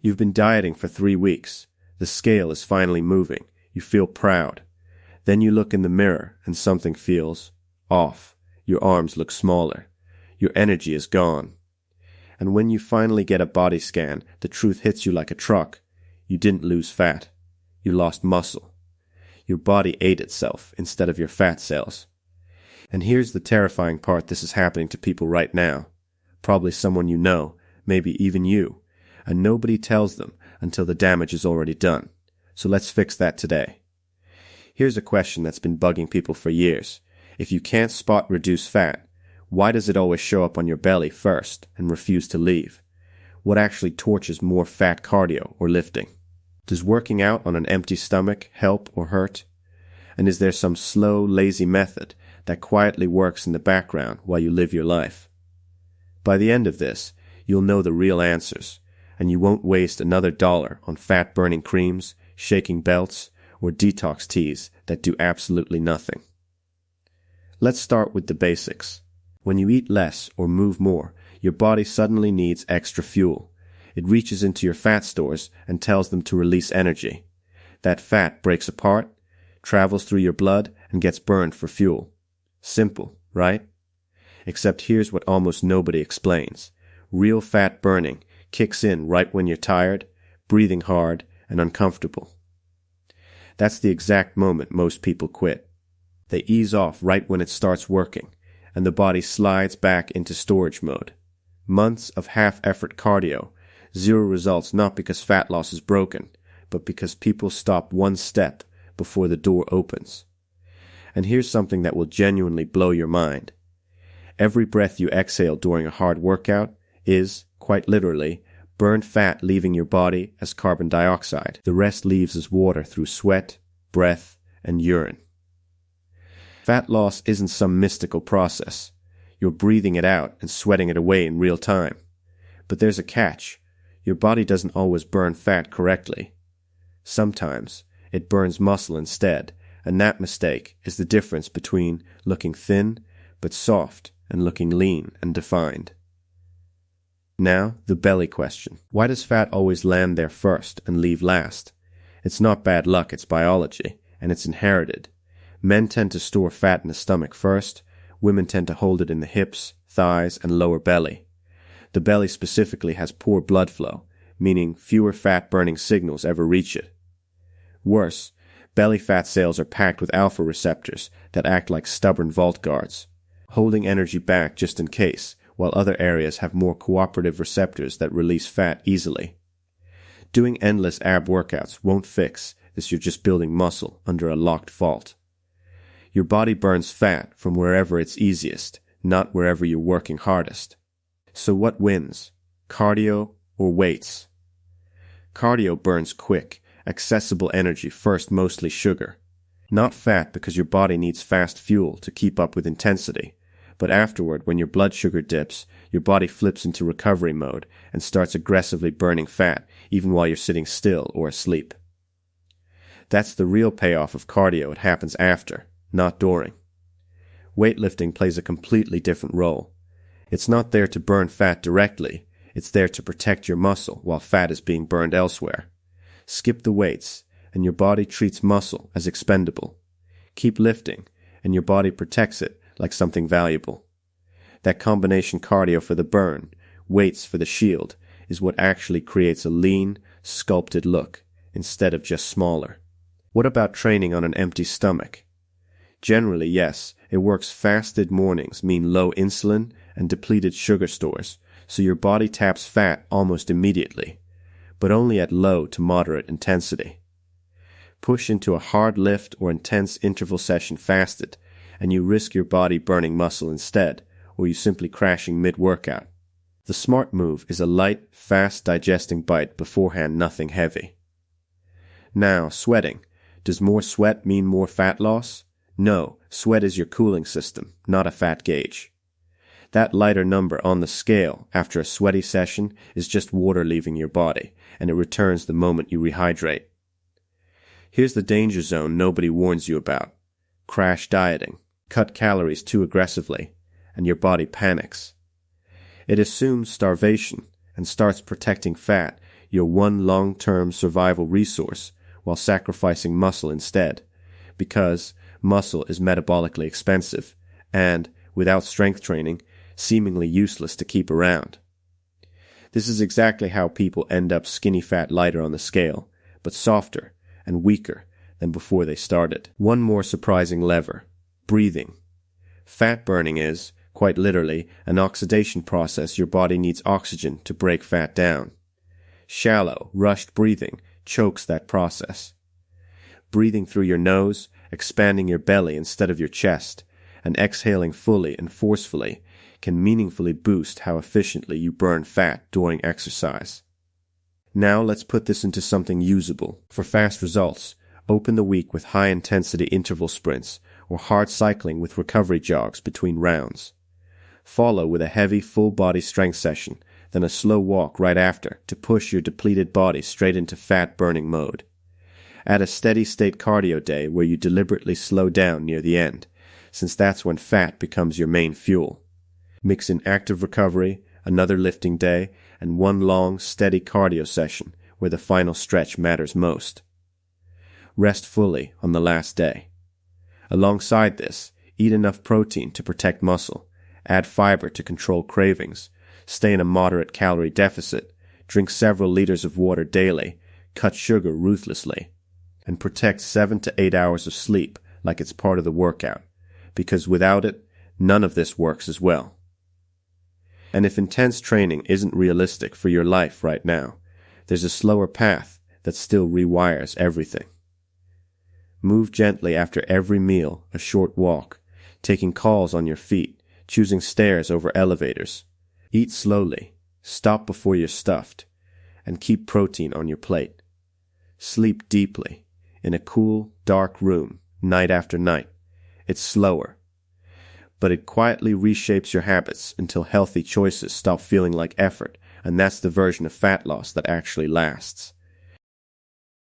You've been dieting for 3 weeks. The scale is finally moving. You feel proud. Then you look in the mirror and something feels off. Your arms look smaller. Your energy is gone. And when you finally get a body scan, the truth hits you like a truck. You didn't lose fat. You lost muscle. Your body ate itself instead of your fat cells. And here's the terrifying part: this is happening to people right now. Probably someone you know, maybe even you. And nobody tells them until the damage is already done. So let's fix that today. Here's a question that's been bugging people for years. If you can't spot reduce fat, why does it always show up on your belly first and refuse to leave? What actually torches more fat, cardio or lifting? Does working out on an empty stomach help or hurt? And is there some slow, lazy method that quietly works in the background while you live your life? By the end of this, you'll know the real answers, and you won't waste another $1 on fat-burning creams, shaking belts, or detox teas that do absolutely nothing. Let's start with the basics. When you eat less or move more, your body suddenly needs extra fuel. It reaches into your fat stores and tells them to release energy. That fat breaks apart, travels through your blood, and gets burned for fuel. Simple, right? Except here's what almost nobody explains. Real fat burning kicks in right when you're tired, breathing hard, and uncomfortable. That's the exact moment most people quit. They ease off right when it starts working, and the body slides back into storage mode. Months of half-effort cardio, zero results, not because fat loss is broken, but because people stop one step before the door opens. And here's something that will genuinely blow your mind. Every breath you exhale during a hard workout is, quite literally, burned fat leaving your body as carbon dioxide. The rest leaves as water through sweat, breath, and urine. Fat loss isn't some mystical process. You're breathing it out and sweating it away in real time. But there's a catch. Your body doesn't always burn fat correctly. Sometimes it burns muscle instead, and that mistake is the difference between looking thin but soft and looking lean and defined. Now, the belly question. Why does fat always land there first and leave last? It's not bad luck, it's biology, and it's inherited. Men tend to store fat in the stomach first, women tend to hold it in the hips, thighs, and lower belly. The belly specifically has poor blood flow, meaning fewer fat-burning signals ever reach it. Worse, belly fat cells are packed with alpha receptors that act like stubborn vault guards, holding energy back just in case, while other areas have more cooperative receptors that release fat easily. Doing endless ab workouts won't fix this. You're just building muscle under a locked vault. Your body burns fat from wherever it's easiest, not wherever you're working hardest. So what wins? Cardio or weights? Cardio burns quick, accessible energy first, mostly sugar. Not fat because your body needs fast fuel to keep up with intensity. But afterward, when your blood sugar dips, your body flips into recovery mode and starts aggressively burning fat, even while you're sitting still or asleep. That's the real payoff of cardio. It happens after, not during. Weightlifting plays a completely different role. It's not there to burn fat directly. It's there to protect your muscle while fat is being burned elsewhere. Skip the weights, and your body treats muscle as expendable. Keep lifting, and your body protects it like something valuable. That combination, cardio for the burn, weights for the shield, is what actually creates a lean, sculpted look, instead of just smaller. What about training on an empty stomach? Generally, yes, it works. Fasted mornings mean low insulin and depleted sugar stores, so your body taps fat almost immediately, but only at low to moderate intensity. Push into a hard lift or intense interval session fasted, and you risk your body burning muscle instead, or you simply crashing mid-workout. The smart move is a light, fast-digesting bite beforehand, nothing heavy. Now, sweating. Does more sweat mean more fat loss? No, sweat is your cooling system, not a fat gauge. That lighter number on the scale after a sweaty session is just water leaving your body, and it returns the moment you rehydrate. Here's the danger zone nobody warns you about. Crash dieting. Cut calories too aggressively, and your body panics. It assumes starvation and starts protecting fat your one long-term survival resource while sacrificing muscle instead, because muscle is metabolically expensive and, without strength training, seemingly useless to keep around. This is exactly how people end up skinny fat lighter on the scale, but softer and weaker than before they started. One more surprising lever: breathing. Fat burning is, quite literally, an oxidation process your body needs oxygen to break fat down. Shallow, rushed breathing chokes that process. Breathing through your nose, expanding your belly instead of your chest, and exhaling fully and forcefully can meaningfully boost how efficiently you burn fat during exercise. Now let's put this into something usable. For fast results, open the week with high-intensity interval sprints or hard cycling with recovery jogs between rounds. Follow with a heavy full-body strength session, then a slow walk right after to push your depleted body straight into fat-burning mode. Add a steady-state cardio day where you deliberately slow down near the end, since that's when fat becomes your main fuel. Mix in active recovery, another lifting day, and one long, steady cardio session where the final stretch matters most. Rest fully on the last day. Alongside this, eat enough protein to protect muscle, add fiber to control cravings, stay in a moderate calorie deficit, drink several liters of water daily, cut sugar ruthlessly, and protect 7 to 8 hours of sleep like it's part of the workout, because without it, none of this works as well. And if intense training isn't realistic for your life right now, there's a slower path that still rewires everything. Move gently after every meal, a short walk, taking calls on your feet, choosing stairs over elevators. Eat slowly, stop before you're stuffed, and keep protein on your plate. Sleep deeply, in a cool, dark room, night after night. It's slower, but it quietly reshapes your habits until healthy choices stop feeling like effort, and that's the version of fat loss that actually lasts.